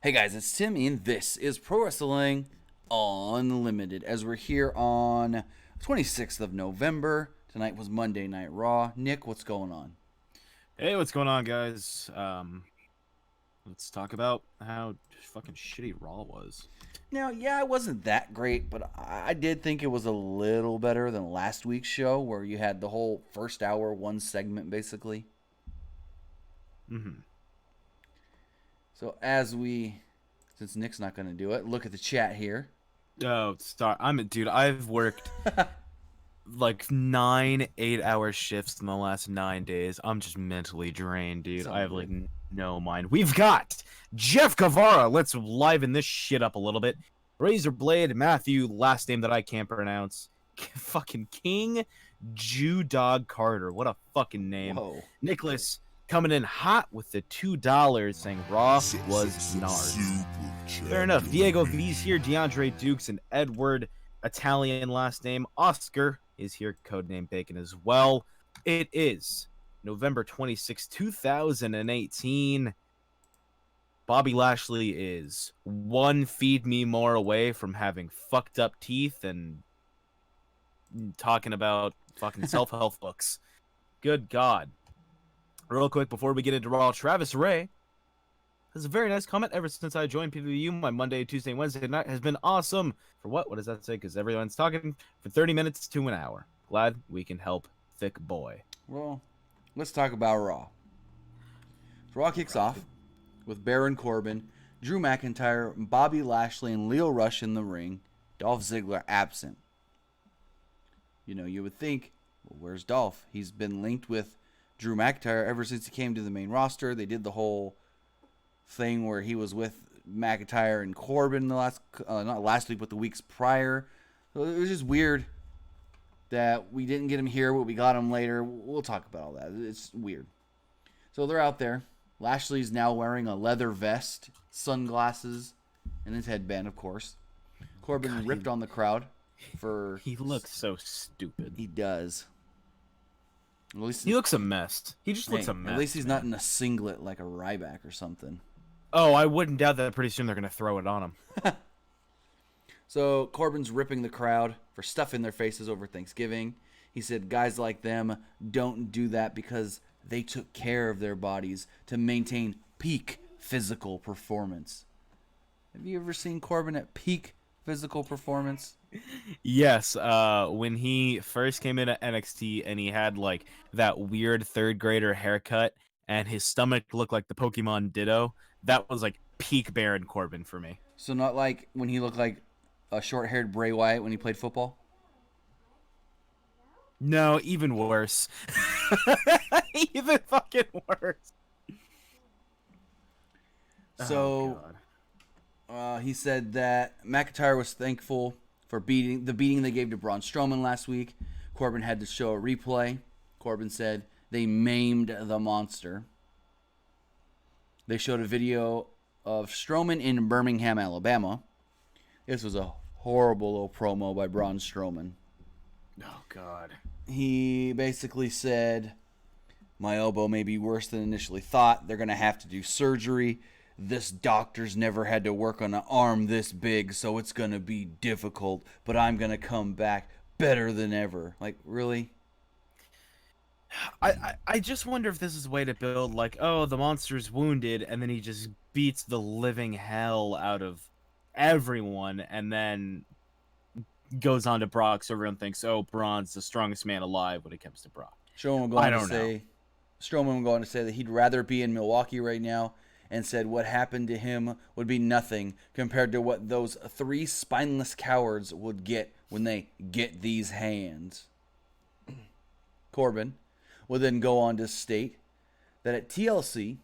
Hey guys, it's Timmy, and this is Pro Wrestling Unlimited. As we're here on 26th of November, tonight was Monday Night Raw. Nick, what's going on? Hey, what's going on, guys? Let's talk about how fucking shitty Raw was. Now, yeah, it wasn't that great, but I did think it was a little better than last week's show, where you had the whole first hour, one segment basically. hmm So, since Nick's not going to do it, look at the chat here. Oh, start. Dude. I've worked like 9 8-hour shifts in the last 9 days. I'm just mentally drained, It's dude. I all have like good. no mind. We've got Jeff Guevara. Let's liven this shit up a little bit. Razor Blade Matthew, last name that I can't pronounce. Fucking King Jew Dog Carter. What a fucking name. Whoa. Nicholas coming in hot with the $2, saying Raw was NARS. Fair enough. Diego V's here, DeAndre Dukes, and Edward, Italian last name. Oscar is here, codename Bacon as well. It is November 26, 2018. Bobby Lashley is one feed me more away from having fucked up teeth and talking about fucking self-help books. Good God. Real quick, before we get into Raw, Travis Ray has a very nice comment. Ever since I joined PWU, my Monday, Tuesday, Wednesday night has been awesome. For what? What does that say? Because everyone's talking for 30 minutes to an hour. Glad we can help Thick Boy. Well, let's talk about Raw. Raw kicks off with Baron Corbin, Drew McIntyre, Bobby Lashley, and Lio Rush in the ring. Dolph Ziggler absent. You know, you would think, well, where's Dolph? He's been linked with Drew McIntyre ever since he came to the main roster. They did the whole thing where he was with McIntyre and Corbin not last week, but the weeks prior. So it was just weird that we didn't get him here, but we got him later. We'll talk about all that. It's weird. So they're out there. Lashley's now wearing a leather vest, sunglasses, and his headband, of course. Corbin God, ripped on the crowd for. He looks so stupid. He does. At least He looks a mess. He just looks hey, a mess. at least he's man. not in a singlet like a Ryback or something. Oh, I wouldn't doubt that pretty soon they're going to throw it on him. So Corbin's ripping the crowd for stuffing their faces over Thanksgiving. He said guys like them don't do that because they took care of their bodies to maintain peak physical performance. Have you ever seen Corbin at peak physical performance? Yes, when he first came into NXT and he had like that weird third grader haircut and his stomach looked like the Pokemon Ditto, that was like peak Baron Corbin for me. So not like when he looked like a short-haired Bray Wyatt when he played football? No, even worse. Even fucking worse. So he said that McIntyre was thankful for the beating they gave to Braun Strowman last week. Corbin had to show a replay. Corbin said they maimed the monster. They showed a video of Strowman in Birmingham, Alabama. This was a horrible little promo by Braun Strowman. Oh God. He basically said, my elbow may be worse than initially thought. They're going to have to do surgery. This doctor's never had to work on an arm this big, so it's going to be difficult. But I'm going to come back better than ever. Like, really? I just wonder if this is a way to build like, oh, the monster's wounded, and then he just beats the living hell out of everyone, and then goes on to Brock, so everyone thinks, oh, Braun's the strongest man alive when it comes to Brock. Strowman will go I on to don't know. say, Strowman will go on to say that he'd rather be in Milwaukee right now, and said what happened to him would be nothing compared to what those three spineless cowards would get when they get these hands. Corbin will then go on to state that at TLC,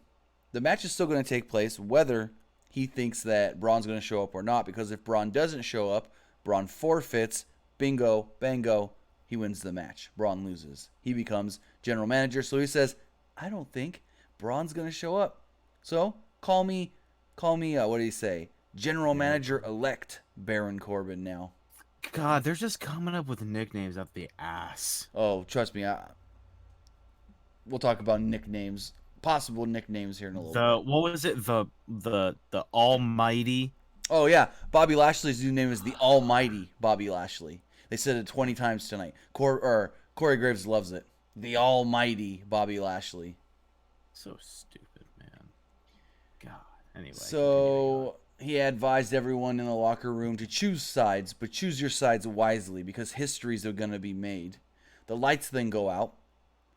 the match is still going to take place whether he thinks that Braun's going to show up or not, because if Braun doesn't show up, Braun forfeits, bingo, bango, he wins the match. Braun loses. He becomes general manager, so he says, I don't think Braun's going to show up. So, call me, what do you say? General manager elect Baron Corbin now. God, they're just coming up with nicknames up the ass. Oh, trust me, we'll talk about nicknames possible nicknames here in a little bit. What was it? The Almighty. Oh yeah, Bobby Lashley's new name is the Almighty Bobby Lashley. They said it 20 times tonight. Corey Graves loves it. The Almighty Bobby Lashley. So stupid, man. God. Anyway. So he advised everyone in the locker room to choose sides, but choose your sides wisely because histories are going to be made. The lights then go out.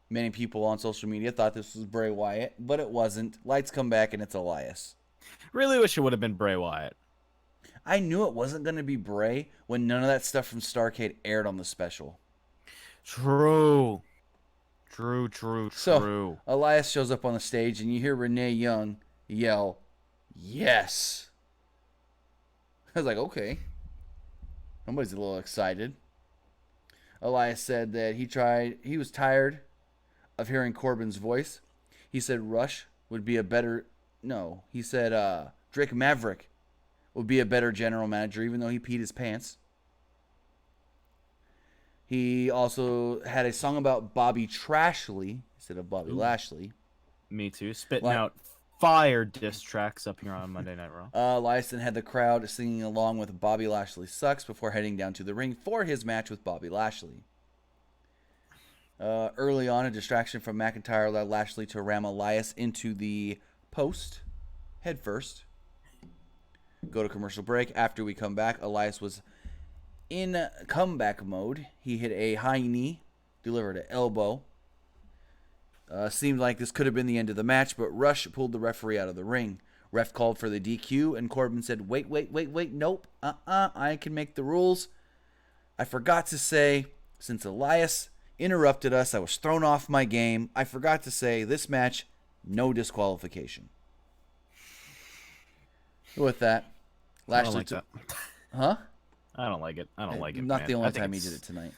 Many people on social media thought this was Bray Wyatt, but it wasn't. Lights come back and it's Elias. Really wish it would have been Bray Wyatt. I knew it wasn't going to be Bray when none of that stuff from Starrcade aired on the special. True. So, Elias shows up on the stage and you hear Renee Young yell, "Yes!" I was like, okay. Somebody's a little excited. Elias said that he was tired of hearing Corbin's voice. He said he said Drake Maverick would be a better general manager, even though he peed his pants. He also had a song about Bobby Trashley instead of Bobby Lashley. Me too. Spitting out fire diss tracks up here on Monday Night Raw. Elias then had the crowd singing along with Bobby Lashley Sucks before heading down to the ring for his match with Bobby Lashley. Early on, a distraction from McIntyre allowed Lashley to ram Elias into the post head first. Go to commercial break. After we come back, Elias was in comeback mode. He hit a high knee, delivered an elbow. Seemed like this could have been the end of the match, but Rush pulled the referee out of the ring. Ref called for the DQ, and Corbin said, wait, nope, I can make the rules. I forgot to say, since Elias interrupted us, I was thrown off my game. I forgot to say, this match, no disqualification. With that, Lashley that. Huh? I don't like it. Not the only time he did it tonight.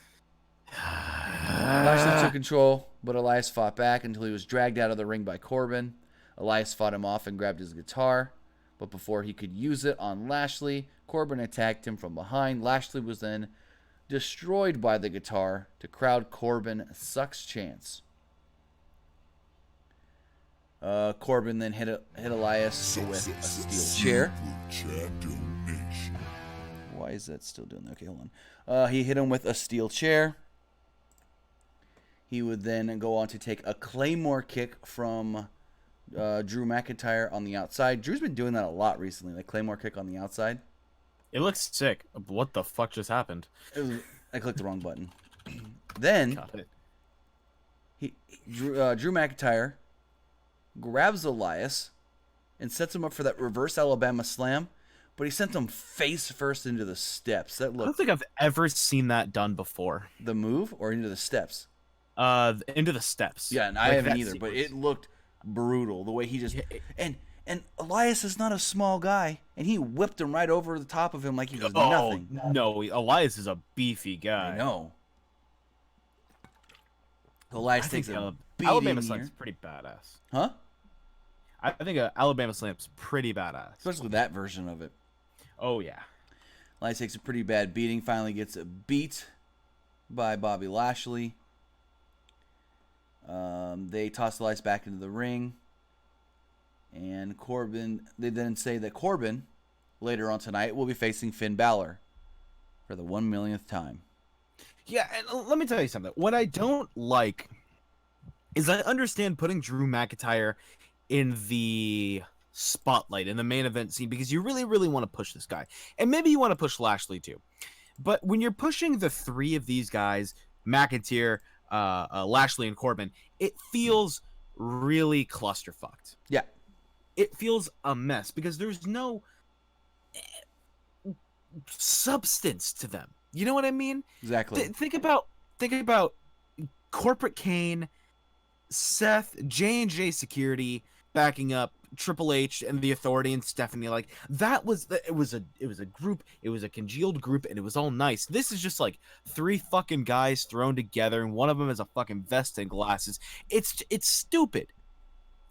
Lashley took control, but Elias fought back until he was dragged out of the ring by Corbin. Elias fought him off and grabbed his guitar, but before he could use it on Lashley, Corbin attacked him from behind. Lashley was then destroyed by the guitar to crowd Corbin Sucks chants. Corbin then hit Elias with a steel chair. Why is that still doing that? Okay, hold on. He hit him with a steel chair. He would then go on to take a Claymore kick from Drew McIntyre on the outside. Drew's been doing that a lot recently, like Claymore kick on the outside. It looks sick. What the fuck just happened? I clicked the wrong button. Then Drew McIntyre grabs Elias and sets him up for that reverse Alabama slam, but he sent him face first into the steps. I don't think I've ever seen that done before. The move or into the steps? Into the steps. Yeah, and I haven't either, but it looked brutal the way he just and Elias is not a small guy, and he whipped him right over the top of him like he was nothing. No, Elias is a beefy guy. I know. Elias takes a beating Alabama here. Slam's pretty badass. Huh? I think Alabama Slam's pretty badass. Especially that version of it. Oh, yeah. Elias takes a pretty bad beating, finally gets beat by Bobby Lashley. They toss Elias back into the ring. And they then say that Corbin, later on tonight, will be facing Finn Balor for the 1 millionth time. Yeah, and let me tell you something. What I don't like is I understand putting Drew McIntyre in the spotlight, in the main event scene, because you really, really want to push this guy. And maybe you want to push Lashley too. But when you're pushing the three of these guys, McIntyre, Lashley, and Corbin, it feels really clusterfucked. Yeah. It feels a mess because there's no substance to them. You know what I mean? Exactly. Think about Corporate Kane, Seth, J&J Security backing up Triple H and the Authority and Stephanie. Like it was a group, it was a congealed group, and it was all nice. This is just like three fucking guys thrown together, and one of them has a fucking vest and glasses. It's stupid.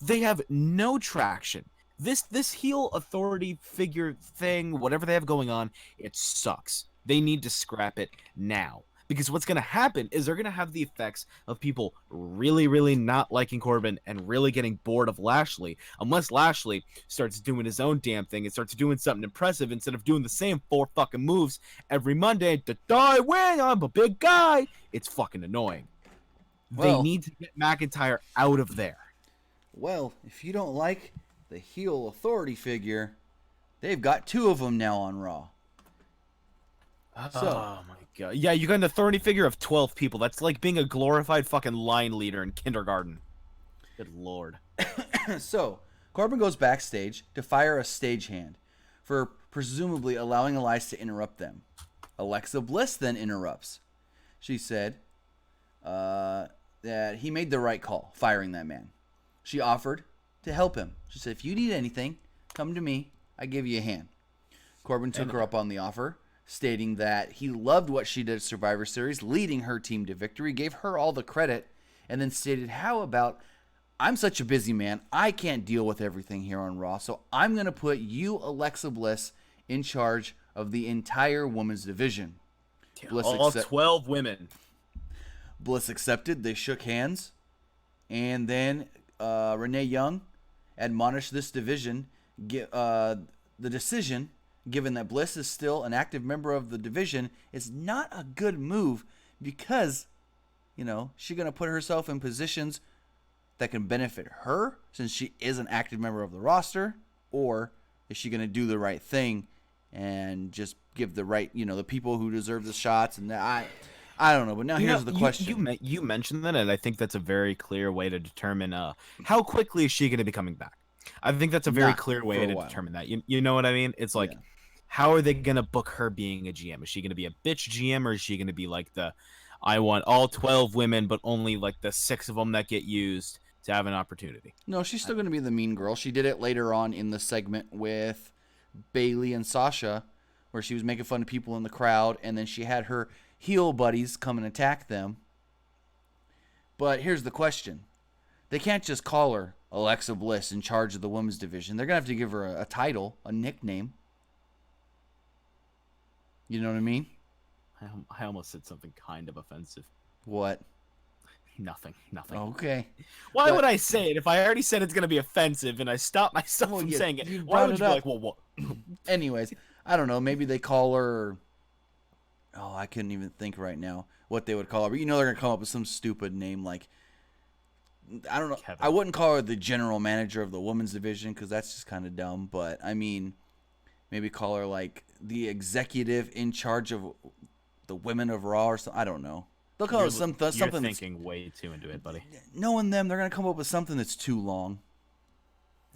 They have no traction. This heel authority figure thing, whatever they have going on, it sucks. They need to scrap it now. because what's going to happen is they're going to have the effects of people really, really not liking Corbin and really getting bored of Lashley, unless Lashley starts doing his own damn thing and starts doing something impressive instead of doing the same 4 fucking moves every Monday. I win, I'm a big guy. It's fucking annoying. They Well, need to get McIntyre out of there. well, if you don't like the heel authority figure, they've got 2 of them now on Raw. So, Oh my god. Yeah, you got an authority figure of 12 people. That's like being a glorified fucking line leader in kindergarten. Good lord. so Corbin goes backstage to fire a stagehand for presumably allowing Elias to interrupt them. Alexa Bliss then interrupts. She said that he made the right call, firing that man. She offered to help him. She said, if you need anything, come to me. I give you a hand. Corbin took her up on the offer, stating that he loved what she did at Survivor Series, leading her team to victory, gave her all the credit, and then stated, how about, I'm such a busy man, I can't deal with everything here on Raw, so I'm going to put you, Alexa Bliss, in charge of the entire women's division. Bliss All 12 women. Bliss accepted. They shook hands. And then Renee Young admonished this division, the decision, given that Bliss is still an active member of the division, is not a good move because, she's going to put herself in positions that can benefit her since she is an active member of the roster, or is she going to do the right thing and just give the right, the people who deserve the shots? And I don't know, but now here's the question. You mentioned that, and I think that's a very clear way to determine how quickly is she going to be coming back. I think that's a very clear way to determine that. You know what I mean? It's like, how are they going to book her being a GM? Is she going to be a bitch GM, or is she going to be like I want all 12 women, but only like the 6 of them that get used to have an opportunity? No, she's still going to be the mean girl. She did it later on in the segment with Bayley and Sasha, where she was making fun of people in the crowd, and then she had her heel buddies come and attack them. But here's the question. They can't just call her Alexa Bliss in charge of the women's division. They're going to have to give her a title, a nickname. You know what I mean? I almost said something kind of offensive. What? Nothing. Okay. Why would I say it if I already said it's going to be offensive and I stopped myself from saying it? Why would you be like, well, what? Anyways, I don't know. Maybe they call her... Oh, I couldn't even think right now what they would call her. But they're going to come up with some stupid name like... I don't know. Kevin. I wouldn't call her the general manager of the women's division because that's just kind of dumb. But, I mean, maybe call her like the executive in charge of the women of Raw or something. I don't know. They'll call her something. You're thinking way too into it, buddy. Knowing them, they're going to come up with something that's too long.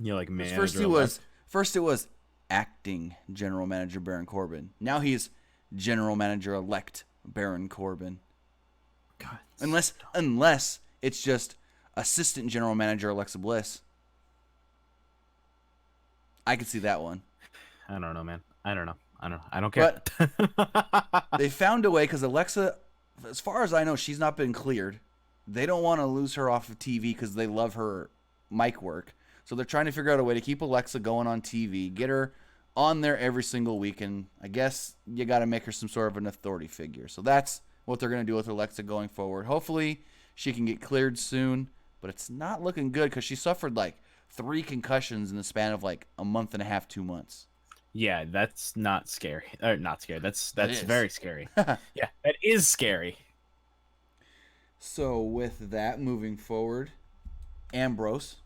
You're like, man. First it was acting general manager Baron Corbin. Now he's general manager elect Baron Corbin. God, unless it's just assistant general manager Alexa Bliss. I could see that one. I don't know, man. I don't care. But they found a way because Alexa, as far as I know, she's not been cleared. They don't want to lose her off of TV because they love her mic work. So they're trying to figure out a way to keep Alexa going on TV, get her on there every single week, and I guess you got to make her some sort of an authority figure. So that's what they're going to do with Alexa going forward. Hopefully she can get cleared soon, but it's not looking good because she suffered like 3 concussions in the span of like a month and a half, 2 months. Yeah, that's not scary. Or not scary. That's very scary. Yeah, that is scary. So with that, moving forward, Ambrose.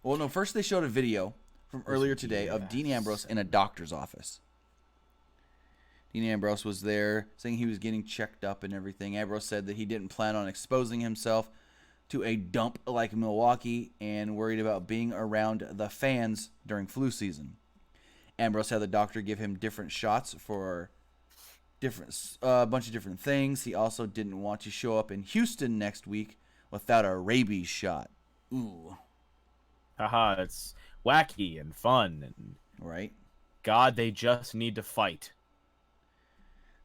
Well, no, first they showed a video from earlier today of Dean Ambrose in a doctor's office. Dean Ambrose was there saying he was getting checked up and everything. Ambrose said that he didn't plan on exposing himself to a dump like Milwaukee and worried about being around the fans during flu season. Ambrose had the doctor give him different shots for a bunch of different things. He also didn't want to show up in Houston next week without a rabies shot. Ooh. Haha, it's wacky and fun. And right. God, they just need to fight.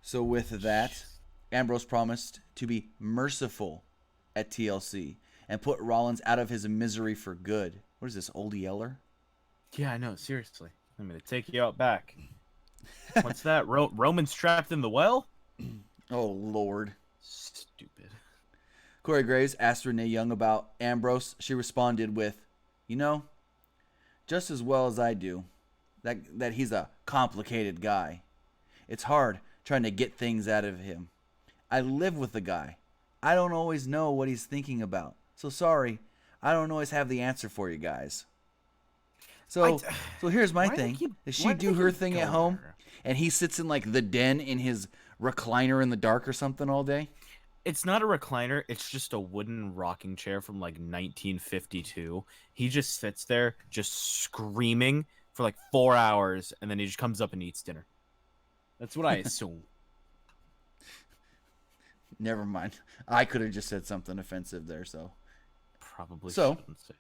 So with that, Ambrose promised to be merciful at TLC and put Rollins out of his misery for good. What is this, Old Yeller? Yeah, I know, seriously. I'm going to take you out back. What's that? Roman's trapped in the well? Oh, Lord. Stupid. Corey Graves asked Renee Young about Ambrose. She responded with, you know, just as well as I do, that he's a complicated guy. It's hard trying to get things out of him. I live with the guy. I don't always know what he's thinking about. So sorry, I don't always have the answer for you guys. So here's my thing. Does she do her thing at home? And he sits in like the den in his recliner in the dark or something all day? It's not a recliner. It's just a wooden rocking chair from like 1952. He just sits there just screaming for like 4 hours, and then he just comes up and eats dinner. That's what I assume. Never mind. I could have just said something offensive there, so. Probably So, shouldn't say.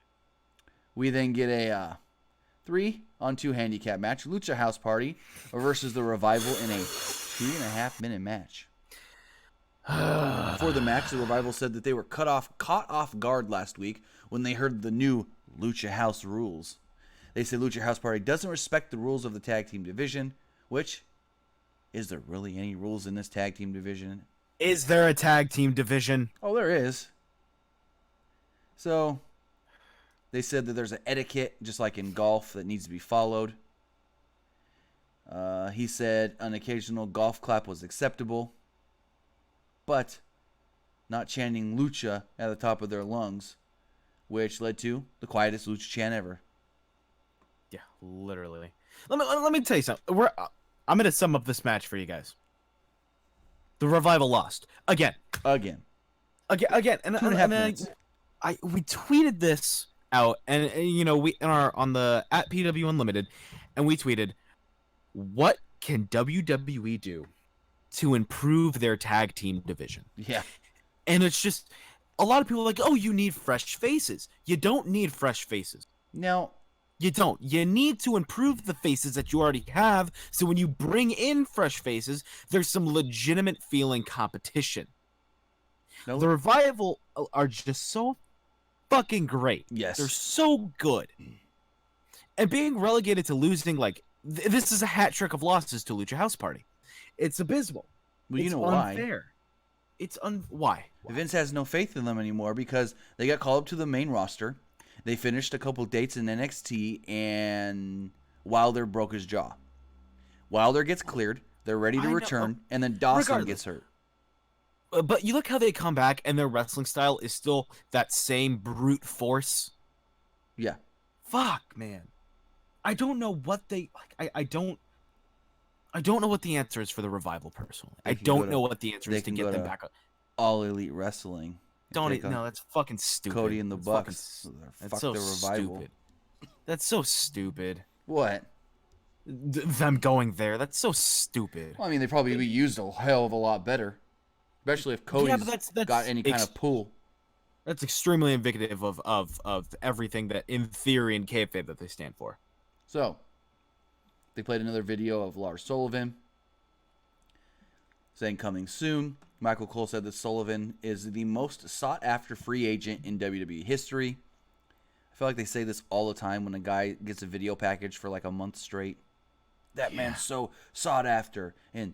we then get a 3-on-2 handicap match. Lucha House Party versus the Revival in a 2.5-minute match. Before the match, the Revival said that they were caught off guard last week when they heard the new Lucha House rules. They say Lucha House Party doesn't respect the rules of the tag team division, which, is there really any rules in this tag team division? Is there a tag team division? Oh, there is. So, they said that there's an etiquette, just like in golf, that needs to be followed. He said an occasional golf clap was acceptable, but not chanting lucha at the top of their lungs, which led to the quietest lucha chant ever. Yeah, literally. Let me tell you something. I'm gonna sum up this match for you guys. The Revival lost again. And 2.5 minutes. We tweeted this out, and we on the at PWUnlimited, and we tweeted, what can WWE do to improve their tag team division? Yeah. And it's just a lot of people are like, oh, you need fresh faces. You don't need fresh faces. Now, You don't. You need to improve the faces that you already have, so when you bring in fresh faces, there's some legitimate feeling competition. no, The Revival are just so fucking great. Yes. They're so good. And being relegated to losing, like, this is a hat trick of losses to Lucha House Party. It's abysmal. well, you It's know why? unfair. Why? Vince has no faith in them anymore because they got called up to the main roster. They finished a couple dates in NXT, and Wilder broke his jaw. Wilder gets cleared. They're ready to return, and then Dawson gets hurt. But you look how they come back, and their wrestling style is still that same brute force. Yeah. Fuck, man. I don't know what they like. I don't know what the answer is for the Revival personally. I don't know what the answer is to get them back up. All Elite Wrestling. No, that's fucking stupid. Cody and the Bucks. That's so stupid. That's so stupid. What? Them going there. That's so stupid. Well, I mean, they probably be used a hell of a lot better, especially if Cody's that's got any kind of pull. That's extremely indicative of everything that, in theory and kayfabe, that they stand for. So, they played another video of Lars Sullivan saying coming soon. Michael Cole said that Sullivan is the most sought-after free agent in WWE history. I feel like they say this all the time when a guy gets a video package for like a month straight. That man's so sought after, and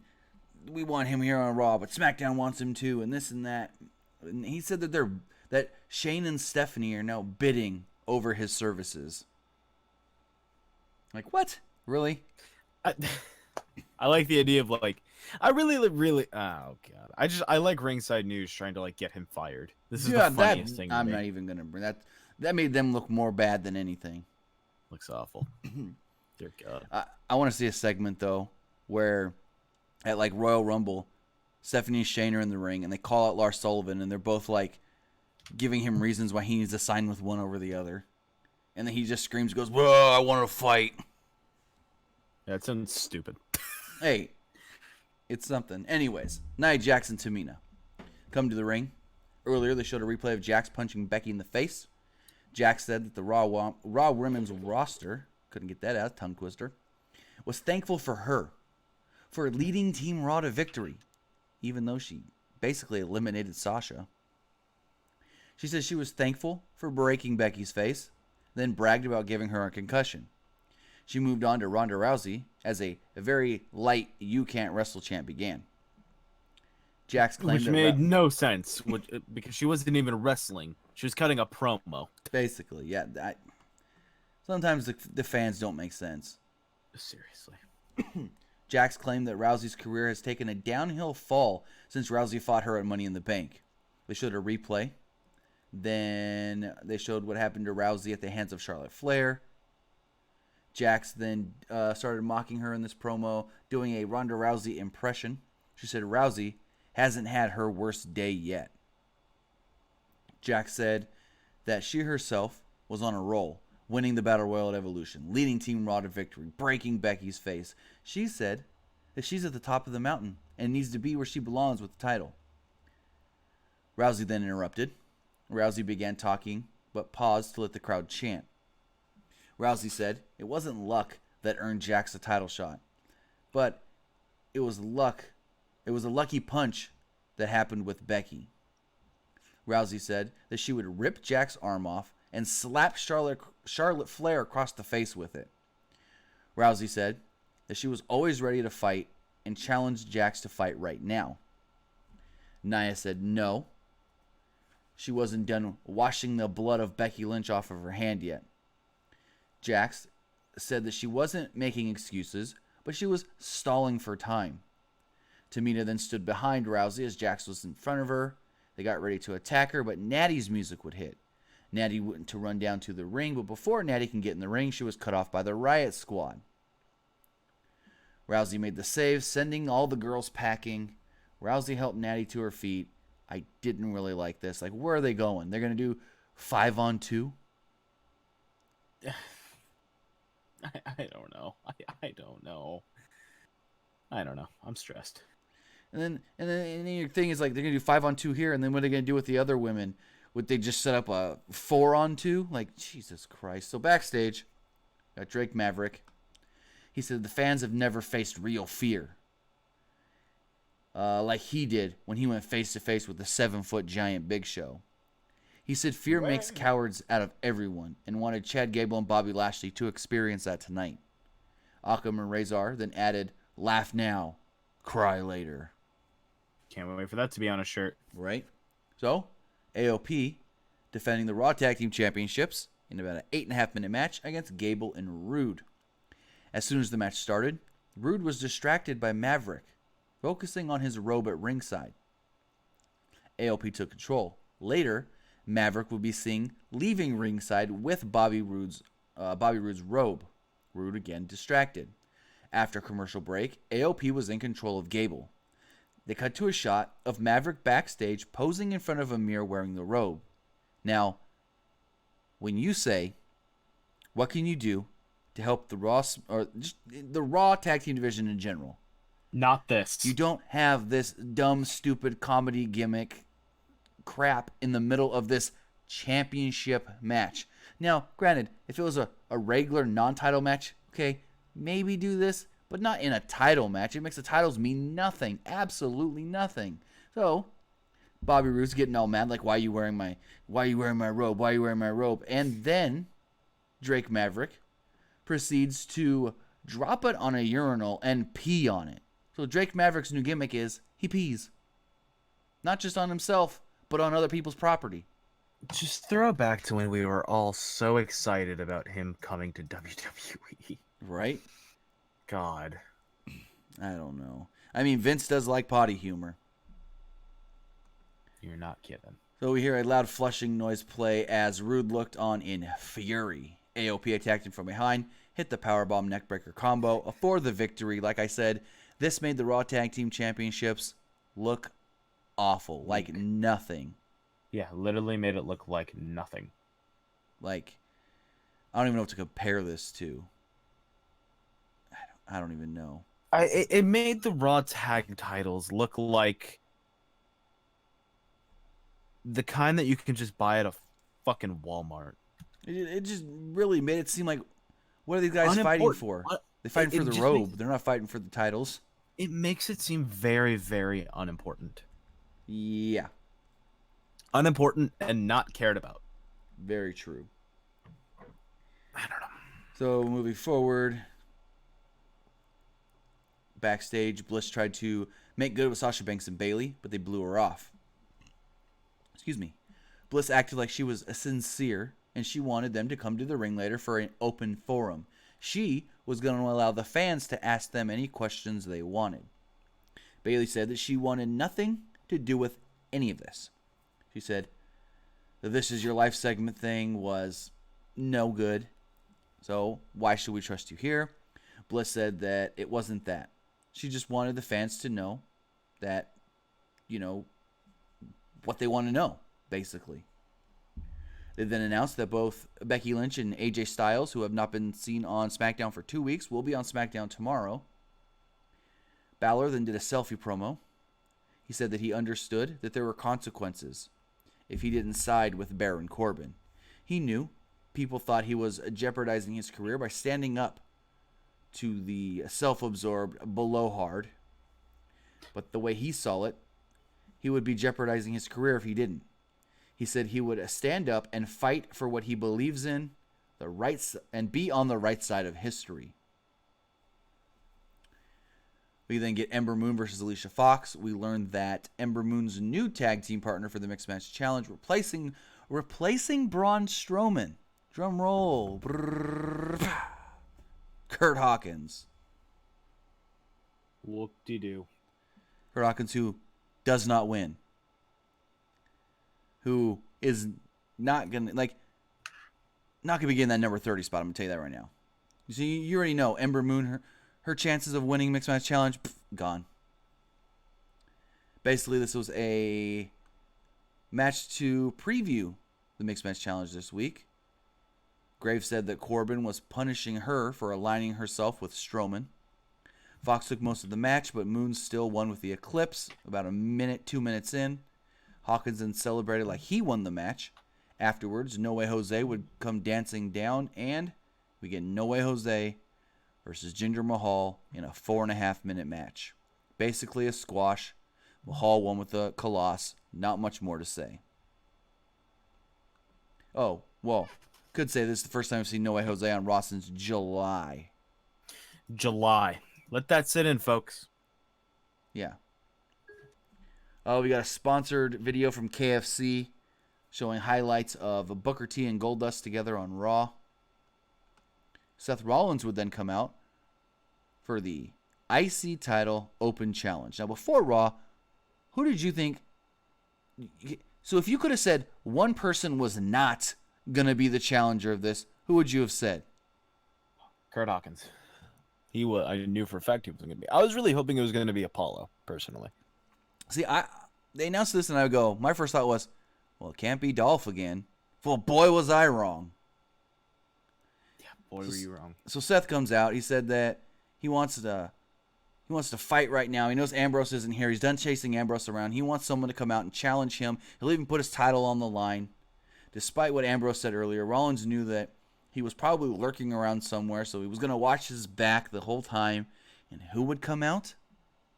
we want him here on Raw, but SmackDown wants him too, and this and that. And he said that Shane and Stephanie are now bidding over his services. Like, what? Really? I like the idea of like, I really, oh god, I like Ringside News trying to like get him fired. This is the funniest thing. I'm not even gonna bring that. That made them look more bad than anything. Looks awful. Dear God. I want to see a segment though where at like Royal Rumble, Stephanie and Shane are in the ring and they call out Lars Sullivan and they're both like giving him reasons why he needs to sign with one over the other, and then he just screams, goes, "Whoa, I want to fight." That sounds stupid. Hey, it's something. Anyways, Nia Jax and Tamina come to the ring. Earlier, they showed a replay of Jax punching Becky in the face. Jax said that the Raw Women's roster, couldn't get that out, tongue twister, was thankful for her, for leading Team Raw to victory, even though she basically eliminated Sasha. She said she was thankful for breaking Becky's face, then bragged about giving her a concussion. She moved on to Ronda Rousey as a very light "you can't wrestle" chant began. Jax claimed Which that made no sense, because she wasn't even wrestling. She was cutting a promo. basically, yeah. Sometimes the fans don't make sense. Seriously. Jax claimed that Rousey's career has taken a downhill fall since Rousey fought her at Money in the Bank. They showed a replay. Then they showed what happened to Rousey at the hands of Charlotte Flair. Jax then started mocking her in this promo, doing a Ronda Rousey impression. She said Rousey hasn't had her worst day yet. Jax said that she herself was on a roll, winning the Battle Royal at Evolution, leading Team Raw to victory, breaking Becky's face. She said that she's at the top of the mountain and needs to be where she belongs with the title. Rousey then interrupted. Rousey began talking, but paused to let the crowd chant. Rousey said it wasn't luck that earned Jax a title shot, but it was luck. It was a lucky punch that happened with Becky. Rousey said that she would rip Jax's arm off and slap Charlotte Flair across the face with it. Rousey said that she was always ready to fight and challenged Jax to fight right now. Nia said no. She wasn't done washing the blood of Becky Lynch off of her hand yet. Jax said that she wasn't making excuses, but she was stalling for time. Tamina then stood behind Rousey as Jax was in front of her. They got ready to attack her, but Natty's music would hit. Natty went to run down to the ring, but before Natty can get in the ring, she was cut off by the Riot Squad. Rousey made the save, sending all the girls packing. Rousey helped Natty to her feet. I didn't really like this. Like, where are they going? They're going to do 5-on-2? I don't know. I don't know. I don't know. I'm stressed. And then your thing is like they're gonna do 5-on-2 here, and then what are they gonna do with the other women? Would they just set up a 4-on-2? Like, Jesus Christ. So backstage, got Drake Maverick. He said the fans have never faced real fear. Like he did when he went face to face with the 7-foot giant Big Show. He said fear makes cowards out of everyone and wanted Chad Gable and Bobby Lashley to experience that tonight. Akam and Razor then added, laugh now, cry later. Can't wait for that to be on a shirt. Right? So, AOP defending the Raw Tag Team Championships in about an 8.5-minute match against Gable and Rude. As soon as the match started, Rude was distracted by Maverick, focusing on his robe at ringside. AOP took control. Later, Maverick would be seen leaving ringside with Bobby Roode's robe. Rude again distracted. After commercial break, AOP was in control of Gable. They cut to a shot of Maverick backstage posing in front of a mirror wearing the robe. Now, when you say, what can you do to help the Raw or just the Raw Tag Team division in general? Not this. You don't have this dumb, stupid comedy gimmick crap in the middle of this championship match. Now, granted, if it was a regular non-title match, okay, maybe do this, but not in a title match. It makes the titles mean nothing. Absolutely nothing. So, Bobby Roode's getting all mad, like, why are you wearing my robe? Why are you wearing my robe? And then Drake Maverick proceeds to drop it on a urinal and pee on it. So Drake Maverick's new gimmick is he pees. Not just on himself, but on other people's property. Just throw it back to when we were all so excited about him coming to WWE. Right? God. I don't know. I mean, Vince does like potty humor. You're not kidding. So we hear a loud flushing noise play as Rude looked on in fury. AOP attacked him from behind, hit the powerbomb neckbreaker combo for the victory. Like I said, this made the Raw Tag Team Championships look awful. Like nothing. Yeah, literally made it look like nothing. Like, I don't even know what to compare this to. I don't even know. It made the Raw tag titles look like the kind that you can just buy at a fucking Walmart. It just really made it seem like, what are these guys fighting for? They're fighting for the robe. They're not fighting for the titles. It makes it seem very, very unimportant. Yeah. Unimportant and not cared about. Very true. I don't know. So moving forward, Backstage, Bliss tried to make good with Sasha Banks and Bayley, but they blew her off. Excuse me. Bliss acted like she was sincere, and she wanted them to come to the ring later for an open forum. She was going to allow the fans to ask them any questions they wanted. Bayley said that she wanted nothing to do with any of this. She said the "This Is Your Life" segment thing was no good, so why should we trust you here? Bliss said that it wasn't that. She just wanted the fans to know that, what they want to know, basically. They then announced that both Becky Lynch and AJ Styles, who have not been seen on SmackDown for 2 weeks, will be on SmackDown tomorrow. Balor then did a selfie promo. He said that he understood that there were consequences if he didn't side with Baron Corbin. He knew people thought he was jeopardizing his career by standing up to the self-absorbed blowhard. But the way he saw it, he would be jeopardizing his career if he didn't. He said he would stand up and fight for what he believes in, and be on the right side of history. We then get Ember Moon versus Alicia Fox. We learned that Ember Moon's new tag team partner for the Mixed Match Challenge, replacing Braun Strowman. Drum roll. Kurt Hawkins. Whoop-de-doo. Kurt Hawkins, who does not win. Who is not gonna be in that number 30 spot. I'm gonna tell you that right now. You see, you already know Ember Moon, her chances of winning Mixed Match Challenge, gone. Basically, this was a match to preview the Mixed Match Challenge this week. Graves said that Corbin was punishing her for aligning herself with Strowman. Fox took most of the match, but Moon still won with the Eclipse about 2 minutes in. Hawkins then celebrated like he won the match. Afterwards, No Way Jose would come dancing down, and we get No Way Jose versus Jinder Mahal in a 4.5-minute match. Basically a squash. Mahal won with the Colossus. Not much more to say. Oh, well, could say this is the first time I've seen No Way Jose on Raw since July. Let that sit in, folks. Yeah. We got a sponsored video from KFC showing highlights of Booker T and Goldust together on Raw. Seth Rollins would then come out for the IC title open challenge. Now, before Raw, who did you think? So if you could have said one person was not going to be the challenger of this, who would you have said? Kurt Hawkins. I knew for a fact he was going to be. I was really hoping it was going to be Apollo, personally. See, they announced this, and I would go, my first thought was, well, it can't be Dolph again. Well, boy, was I wrong. Yeah, boy, were you wrong. So Seth comes out. He said that he wants to fight right now. He knows Ambrose isn't here. He's done chasing Ambrose around. He wants someone to come out and challenge him. He'll even put his title on the line. Despite what Ambrose said earlier, Rollins knew that he was probably lurking around somewhere, so he was going to watch his back the whole time. And who would come out?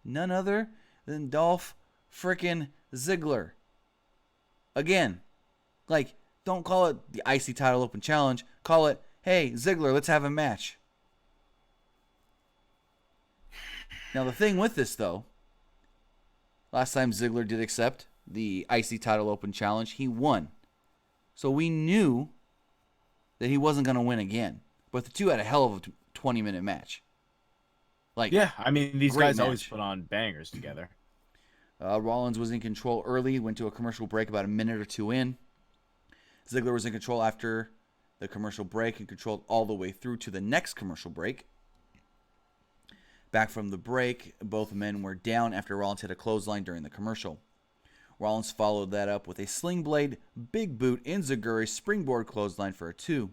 None other than Dolph frickin' Ziggler. Again, don't call it the IC title open challenge. Call it, hey, Ziggler, let's have a match. Now, the thing with this, though, last time Ziggler did accept the IC title open challenge, he won. So we knew that he wasn't going to win again. But the two had a hell of a 20-minute match. Yeah, I mean, these guys match. always put on bangers together. Rollins was in control early, went to a commercial break about a minute or two in. Ziggler was in control after the commercial break and controlled all the way through to the next commercial break. Back from the break, both men were down after Rollins hit a clothesline during the commercial. Rollins followed that up with a sling blade, big boot, enziguri springboard clothesline for a 2.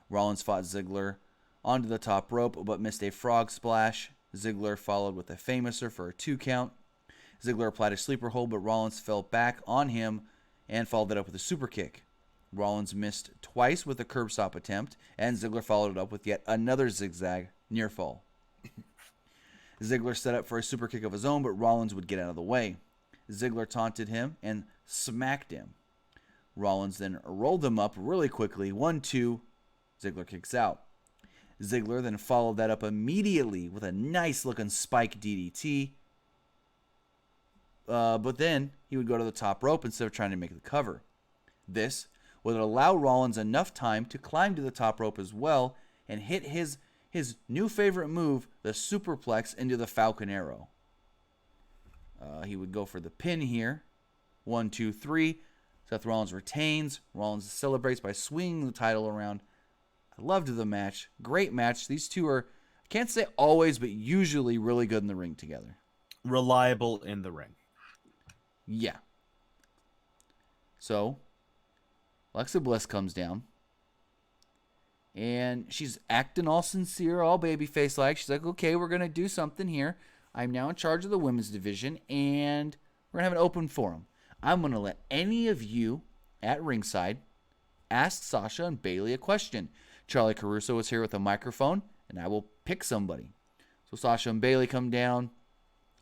Rollins fought Ziggler onto the top rope, but missed a frog splash. Ziggler followed with a famouser for a 2 count. Ziggler applied a sleeper hold, but Rollins fell back on him and followed it up with a super kick. Rollins missed twice with a curb stop attempt, and Ziggler followed it up with yet another zigzag near fall. Ziggler set up for a super kick of his own, but Rollins would get out of the way. Ziggler taunted him and smacked him. Rollins then rolled him up really quickly. 1-2. Ziggler kicks out. Ziggler then followed that up immediately with a nice-looking spike DDT. But then he would go to the top rope instead of trying to make the cover. This would allow Rollins enough time to climb to the top rope as well and hit his new favorite move, the superplex, into the Falcon Arrow. He would go for the pin here. 1, 2, 3. Seth Rollins retains. Rollins celebrates by swinging the title around. I loved the match. Great match. These two are, I can't say always, but usually really good in the ring together. Reliable in the ring. Yeah. So, Alexa Bliss comes down. And she's acting all sincere, all babyface-like. She's like, okay, we're going to do something here. I'm now in charge of the women's division, and we're going to have an open forum. I'm going to let any of you at ringside ask Sasha and Bayley a question. Charlie Caruso is here with a microphone, and I will pick somebody. So Sasha and Bayley come down.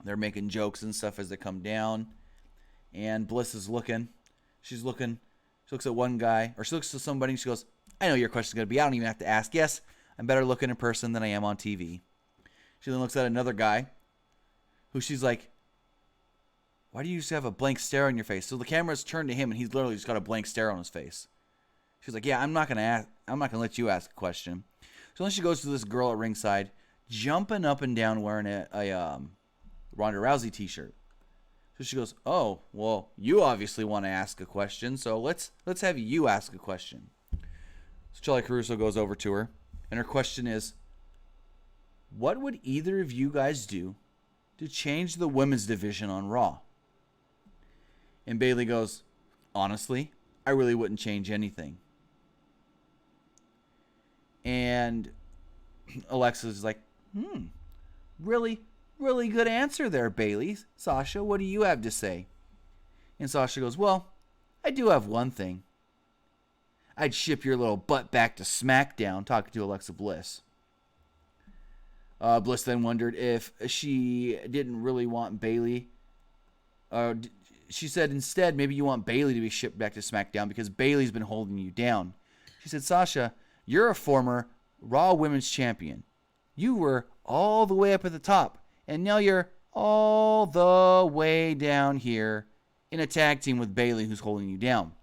They're making jokes and stuff as they come down. And Bliss is looking. She looks at one guy, or she looks at somebody, and she goes, I know your question's going to be, I don't even have to ask. Yes, I'm better looking in person than I am on TV. She then looks at another guy, who she's like, why do you just have a blank stare on your face? So the camera's turned to him, and he's literally just got a blank stare on his face. She's like, yeah, I'm not gonna let you ask a question. So then she goes to this girl at ringside, jumping up and down wearing a Ronda Rousey t-shirt. So she goes, oh, well, you obviously want to ask a question, so let's have you ask a question. So Charlie Caruso goes over to her, and her question is, what would either of you guys do to change the women's division on Raw? And Bayley goes, honestly, I really wouldn't change anything. And Alexa's like, really, really good answer there, Bayley. Sasha, what do you have to say? And Sasha goes, well, I do have one thing. I'd ship your little butt back to SmackDown, talking to Alexa Bliss. Bliss then wondered if she didn't really want Bayley. She said instead, maybe you want Bayley to be shipped back to SmackDown because Bayley's been holding you down. She said, Sasha, you're a former Raw Women's Champion. You were all the way up at the top, and now you're all the way down here in a tag team with Bayley, who's holding you down.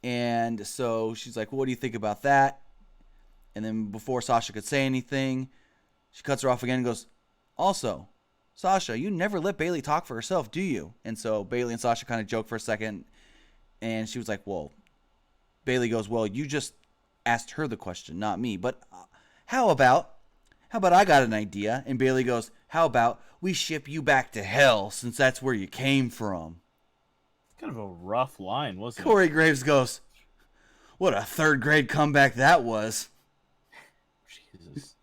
And so she's like, well, what do you think about that? And then before Sasha could say anything, she cuts her off again and goes, also, Sasha, you never let Bayley talk for herself, do you? And so Bayley and Sasha kind of joke for a second. And she was like, well, Bayley goes, well, you just asked her the question, not me. But how about I got an idea? And Bayley goes, how about we ship you back to hell since that's where you came from? Kind of a rough line, wasn't it? Corey Graves goes, what a third grade comeback that was. Jesus.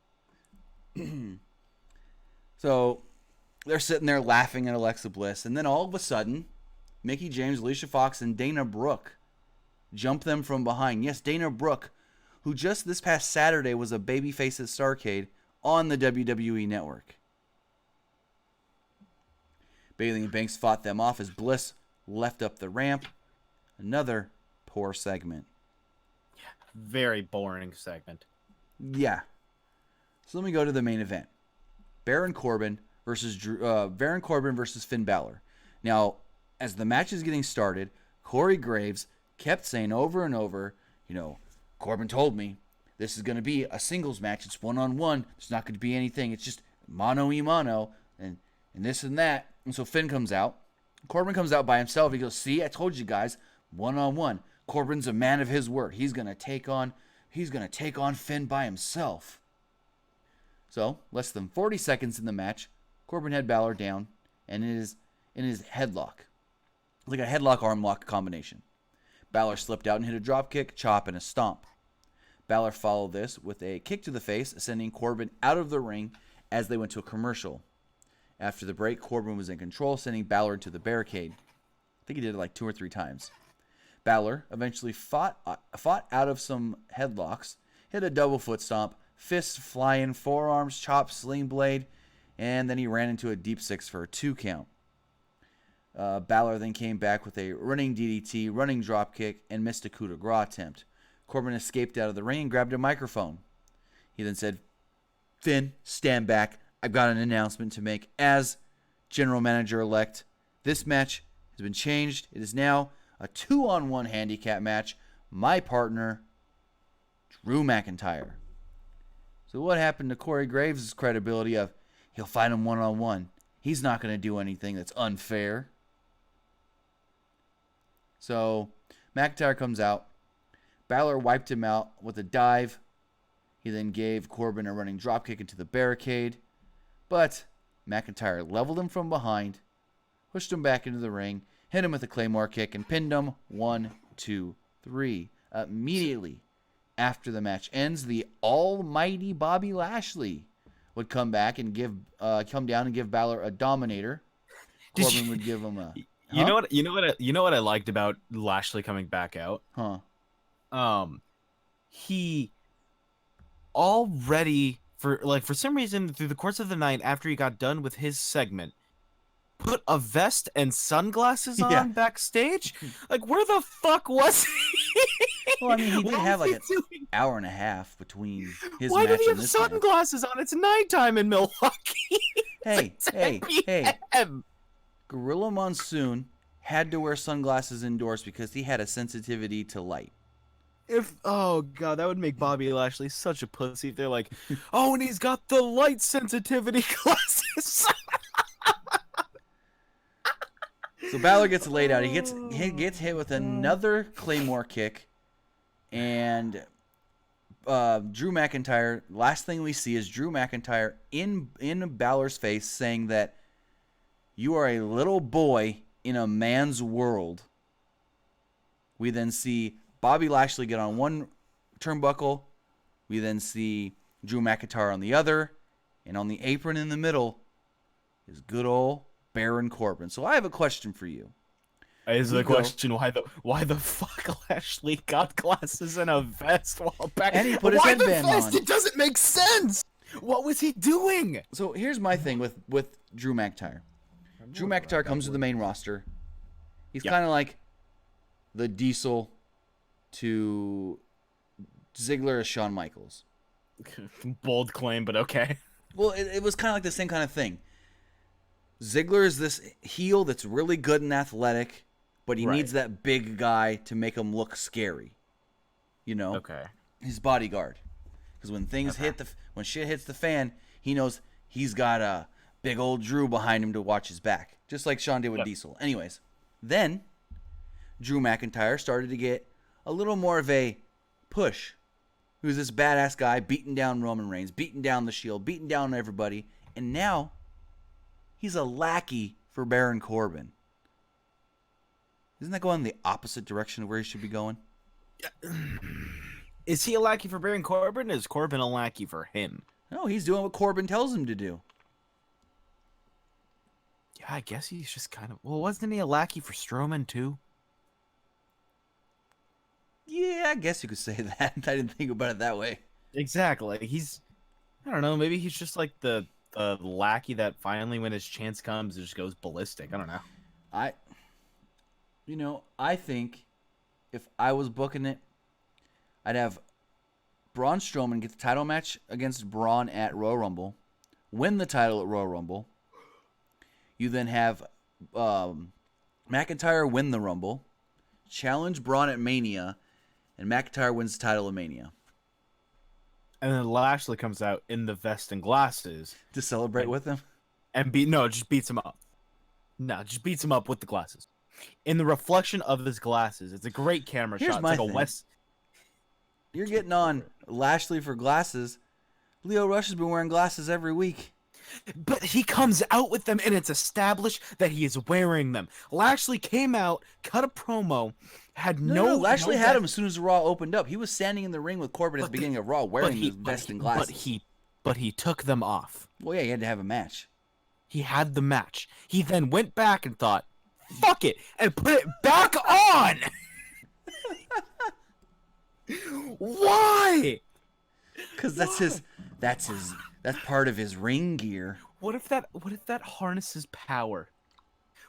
So they're sitting there laughing at Alexa Bliss. And then all of a sudden, Mickie James, Alicia Fox, and Dana Brooke jump them from behind. Yes, Dana Brooke, who just this past Saturday was a babyface at Starrcade on the WWE Network. Bayley and Banks fought them off as Bliss left up the ramp. Another poor segment. Very boring segment. Yeah. So let me go to the main event. Baron Corbin versus Finn Balor. Now, as the match is getting started, Corey Graves kept saying over and over, Corbin told me this is going to be a singles match. It's one-on-one. There's not going to be anything. It's just mano-y-mano and this and that. And so Finn comes out. Corbin comes out by himself. He goes, see, I told you guys, one-on-one. Corbin's a man of his word. He's going to take on Finn by himself. So, less than 40 seconds in the match, Corbin had Balor down and in his headlock. Like a headlock arm lock combination. Balor slipped out and hit a dropkick, chop, and a stomp. Balor followed this with a kick to the face, sending Corbin out of the ring as they went to a commercial. After the break, Corbin was in control, sending Balor into the barricade. I think he did it like 2 or 3 times. Balor eventually fought out of some headlocks, hit a double foot stomp, fists flying, forearms, chop, sling blade, and then he ran into a deep 6 for a 2 count. Balor then came back with a running DDT, running dropkick, and missed a coup de grace attempt. Corbin escaped out of the ring and grabbed a microphone. He then said, Finn, stand back. I've got an announcement to make. As general manager-elect, this match has been changed. It is now a 2-on-1 handicap match. My partner, Drew McIntyre. So what happened to Corey Graves' credibility of he'll fight him 1-on-1? He's not going to do anything that's unfair. So McIntyre comes out. Balor wiped him out with a dive. He then gave Corbin a running dropkick into the barricade. But McIntyre leveled him from behind, pushed him back into the ring, hit him with a Claymore kick, and pinned him 1, 2, 3. Immediately after the match ends, the almighty Bobby Lashley would come back and come down and give Balor a Dominator. Corbin would give him a. You know what I liked about Lashley coming back out? He already for some reason through the course of the night after he got done with his segment put a vest and sunglasses on backstage. Like, where the fuck was he? Well, I mean, he did have like an hour and a half between his Why match did he and have this sunglasses on? It's nighttime in Milwaukee. Hey. Gorilla Monsoon had to wear sunglasses indoors because he had a sensitivity to light. Oh god, that would make Bobby Lashley such a pussy if they're like, oh, and he's got the light sensitivity glasses. So Balor gets laid out. He gets hit with another Claymore kick, and Drew McIntyre. Last thing we see is Drew McIntyre in Balor's face saying that you are a little boy in a man's world. We then see Bobby Lashley get on one turnbuckle. We then see Drew McIntyre on the other, and on the apron in the middle is good old Baron Corbin. So I have a question for you. Is the question why the fuck Lashley got glasses and a vest while back? And he put his headband on. It doesn't make sense. What was he doing? So here's my thing with Drew McIntyre. Drew McIntyre comes to the main roster. He's kind of like the Diesel to Ziggler as Shawn Michaels. Bold claim, but okay. Well, it was kind of like the same kind of thing. Ziggler is this heel that's really good and athletic, but he needs that big guy to make him look scary. You know? Okay. His bodyguard. Because when things when shit hits the fan, he knows he's got a big old Drew behind him to watch his back. Just like Shawn did with Diesel. Anyways, then Drew McIntyre started to get a little more of a push. He was this badass guy beating down Roman Reigns, beating down the Shield, beating down everybody. And now he's a lackey for Baron Corbin. Isn't that going the opposite direction of where he should be going? Is he a lackey for Baron Corbin, or is Corbin a lackey for him? No, he's doing what Corbin tells him to do. Yeah, I guess he's just kind of... Well, wasn't he a lackey for Strowman, too? Yeah, I guess you could say that. I didn't think about it that way. Exactly. He's... I don't know, maybe he's just like the lackey that finally, when his chance comes, just goes ballistic. I don't know. I think if I was booking it, I'd have Braun Strowman get the title match against Braun at Royal Rumble, win the title at Royal Rumble. You then have McIntyre win the Rumble, challenge Braun at Mania, and McIntyre wins the title of Mania. And then Lashley comes out in the vest and glasses To celebrate with him? and just beats him up. No, just beats him up with the glasses. In the reflection of his glasses. It's a great camera Here's shot. my It's like thing. You're getting on Lashley for glasses. Leo Rush has been wearing glasses every week. But he comes out with them, and it's established that he is wearing them. Lashley came out, cut a promo, had No, Lashley had him as soon as Raw opened up. He was standing in the ring with Corbin at the beginning of Raw wearing his vest and glasses. But he took them off. Well, yeah, he had to have a match. He had the match. He then went back and thought, fuck it, and put it back on! Why? Because that's part of his ring gear. What if that harnesses power?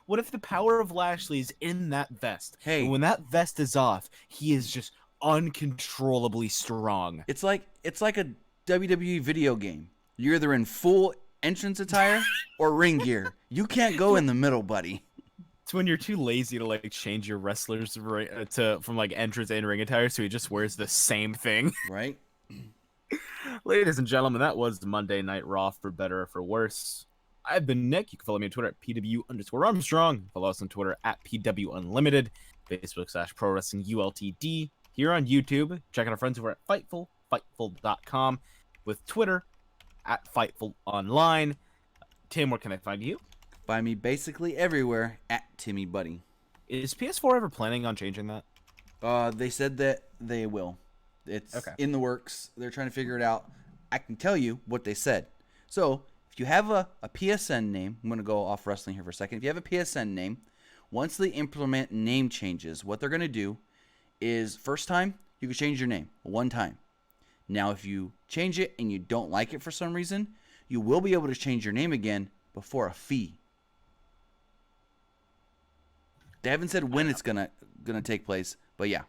What if the power of Lashley is in that vest? Hey. And when that vest is off, he is just uncontrollably strong. It's like WWE video game. You're either in full entrance attire or ring gear. You can't go in the middle, buddy. It's when you're too lazy to like change your wrestlers from like entrance and ring attire, so he just wears the same thing. Right? Ladies and gentlemen, that was Monday Night Raw, for better or for worse. I've been Nick. You can follow me on Twitter at PW_Armstrong. Follow us on Twitter at PWUnlimited. Facebook/Pro Wrestling ULTD. Here on YouTube, check out our friends over at Fightful, Fightful.com. With Twitter at Fightful Online. Tim, where can I find you? Find me basically everywhere at Timmy Buddy. Is PS4 ever planning on changing that? They said that they will. It's Okay. in the works. They're trying to figure it out. I can tell you what they said. So, if you have a PSN name, I'm going to go off wrestling here for a second. If you have a PSN name, once they implement name changes, what they're going to do is, first time, you can change your name one time. Now, if you change it and you don't like it for some reason, you will be able to change your name again before a fee. They haven't said when it's gonna take place, but yeah.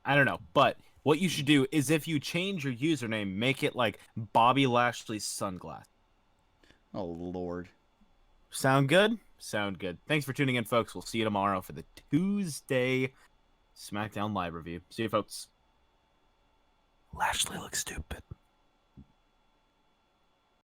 I don't know, but what you should do is if you change your username, make it like Bobby Lashley's sunglass. Oh, Lord. Sound good? Sound good. Thanks for tuning in, folks. We'll see you tomorrow for the Tuesday SmackDown Live review. See you, folks. Lashley looks stupid.